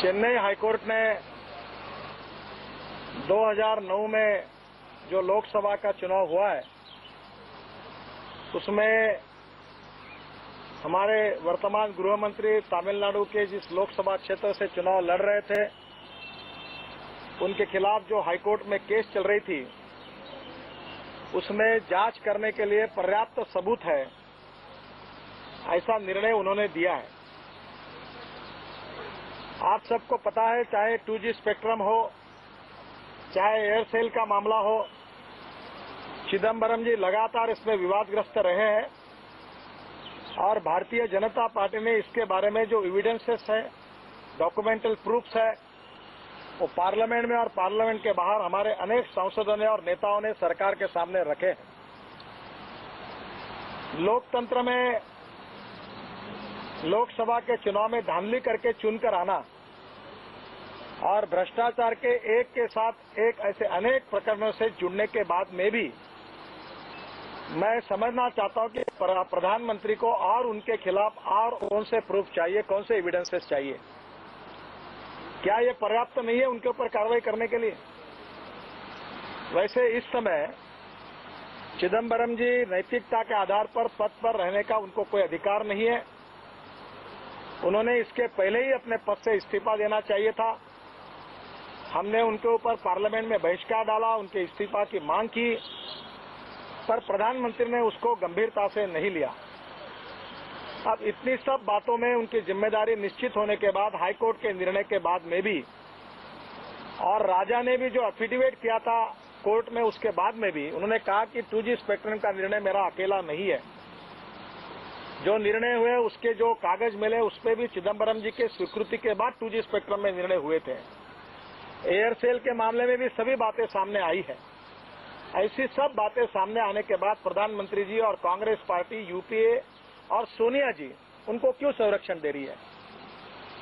Chennai high court ने 2009 में जो लोकसभा का चुनाव हुआ है उसमें हमारे वर्तमान गृह मंत्री तमिलनाडु के जिस लोकसभा क्षेत्र से चुनाव लड़ रहे थे उनके खिलाफ जो हाईकोर्ट में केस चल रही थी उसमें जांच करने के लिए पर्याप्त सबूत है, ऐसा निर्णय उन्होंने दिया है। आप सबको पता है, चाहे 2G स्पेक्ट्रम हो, चाहे एयरसेल का मामला हो, चिदम्बरम जी लगातार इसमें विवादग्रस्त रहे हैं और भारतीय जनता पार्टी ने इसके बारे में जो एविडेंसेस है, डॉक्यूमेंटल प्रूफ्स है, वो पार्लियामेंट में और पार्लियामेंट के बाहर हमारे अनेक सांसदों ने और नेताओं ने सरकार के सामने रखे हैं। लोकतंत्र में लोकसभा के चुनाव में धांधली करके चुनकर आना और भ्रष्टाचार के एक के साथ एक ऐसे अनेक प्रकरणों से जुड़ने के बाद में भी मैं समझना चाहता हूं कि प्रधानमंत्री को और उनके खिलाफ और कौन से प्रूफ चाहिए, कौन से एविडेंसेस चाहिए। क्या ये पर्याप्त नहीं है उनके ऊपर कार्रवाई करने के लिए? वैसे इस समय चिदम्बरम जी नैतिकता के आधार पर पद पर रहने का उनको कोई अधिकार नहीं है। उन्होंने इसके पहले ही अपने पद से इस्तीफा देना चाहिए था। हमने उनके ऊपर पार्लियामेंट में बहिष्कार डाला, उनके इस्तीफा की मांग की, पर प्रधानमंत्री ने उसको गंभीरता से नहीं लिया। अब इतनी सब बातों में उनकी जिम्मेदारी निश्चित होने के बाद, हाईकोर्ट के निर्णय के बाद में भी, और राजा ने भी जो एफिडेविट किया था कोर्ट में उसके बाद में भी उन्होंने कहा कि 2G स्पेक्ट्रम का निर्णय मेरा अकेला नहीं है। जो निर्णय हुए उसके जो कागज मिले उस पर भी चिदम्बरम जी के स्वीकृति के बाद 2G स्पेक्ट्रम में निर्णय हुए थे। एयरसेल के मामले में भी सभी बातें सामने आई है। ऐसी सब बातें सामने आने के बाद प्रधानमंत्री जी और कांग्रेस पार्टी, यूपीए और सोनिया जी उनको क्यों संरक्षण दे रही है?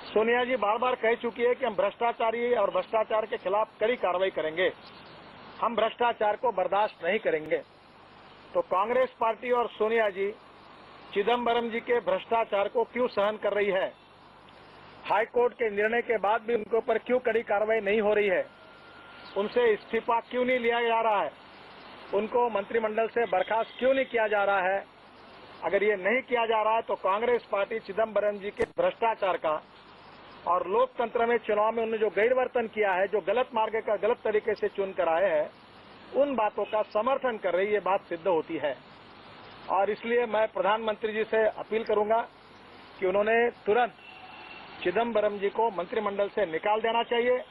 सोनिया जी बार बार कह चुकी है कि हम भ्रष्टाचारी और भ्रष्टाचार के खिलाफ कड़ी कार्रवाई करेंगे, हम भ्रष्टाचार को बर्दाश्त नहीं करेंगे। तो कांग्रेस पार्टी और सोनिया जी चिदम्बरम जी के भ्रष्टाचार को क्यों सहन कर रही है? हाईकोर्ट के निर्णय के बाद भी उनके ऊपर क्यों कड़ी कार्रवाई नहीं हो रही है? उनसे इस्तीफा क्यों नहीं लिया जा रहा है? उनको मंत्रिमंडल से बर्खास्त क्यों नहीं किया जा रहा है? अगर ये नहीं किया जा रहा है तो कांग्रेस पार्टी चिदम्बरम जी के भ्रष्टाचार का और लोकतंत्र में चुनाव में उन्होंने जो गैरवर्तन किया है, जो गलत मार्ग का गलत तरीके से चुनकर आए हैं, उन बातों का समर्थन कर रही ये बात सिद्ध होती है। और इसलिए मैं प्रधानमंत्री जी से अपील करूंगा कि उन्होंने तुरंत चिदम्बरम जी को मंत्रिमंडल से निकाल देना चाहिए।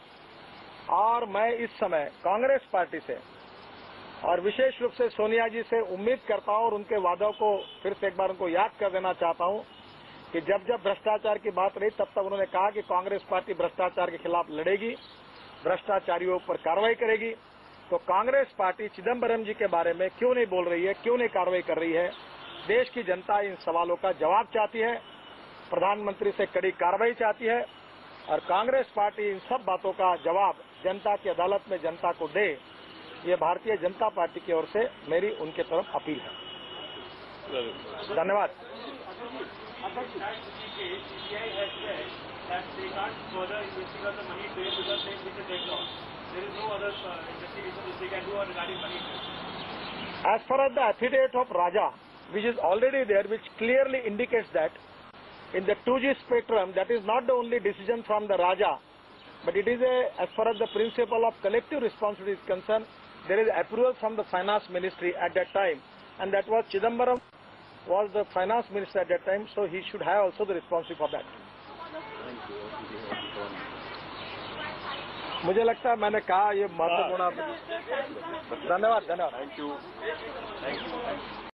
और मैं इस समय कांग्रेस पार्टी से और विशेष रूप से सोनिया जी से उम्मीद करता हूं और उनके वादों को फिर से एक बार उनको याद कर देना चाहता हूं कि जब जब भ्रष्टाचार की बात रही तब तब उन्होंने कहा कि कांग्रेस पार्टी भ्रष्टाचार के खिलाफ लड़ेगी, भ्रष्टाचारियों पर कार्रवाई करेगी। तो कांग्रेस पार्टी चिदम्बरम जी के बारे में क्यों नहीं बोल रही है, क्यों नहीं कार्रवाई कर रही है? देश की जनता इन सवालों का जवाब चाहती है, प्रधानमंत्री से कड़ी कार्रवाई चाहती है और कांग्रेस पार्टी इन सब बातों का जवाब जनता की अदालत में जनता को दे, ये भारतीय जनता पार्टी की ओर से मेरी उनके तरफ अपील है। धन्यवाद। As far as the affidavit of Raja, which is already there, which clearly indicates that in the 2G spectrum, that is not the only decision from the Raja, but it is as far as the principle of collective responsibility is concerned, there is approval from the finance ministry at that time, and that was Chidambaram was the finance minister at that time, so he should have also the responsibility for that. मुझे लगता है मैंने कहा ये महत्वपूर्ण। धन्यवाद। Thank you.